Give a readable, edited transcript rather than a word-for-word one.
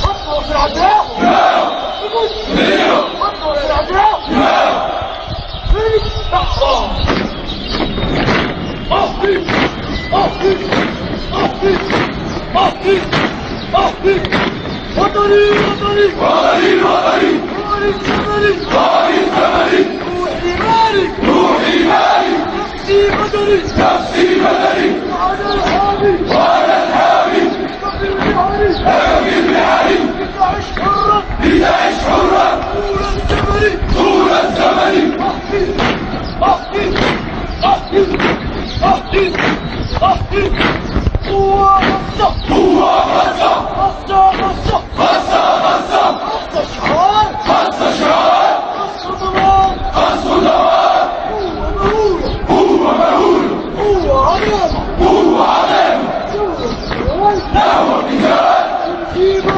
خطوة في العداء. خطوة في العداء. وطني وطني وطني وطني وطني الزمني وطني الزمني روحي مالي روحي مالي نفسي بدني نفسي بدني وأنا الحامي وأنا الحامي نبي بحري نبي بحري لتعيش حرة لتعيش حرة طول الزمن طول الزمن أحكي أحكي أحكي أحكي قوة غصة قوة غصة غصة غصة غصة غصة غصة شعار غصة شعار غصة ضمان غصة ضمان قوة مهولة قوة علامة قوة علامة نحو القتال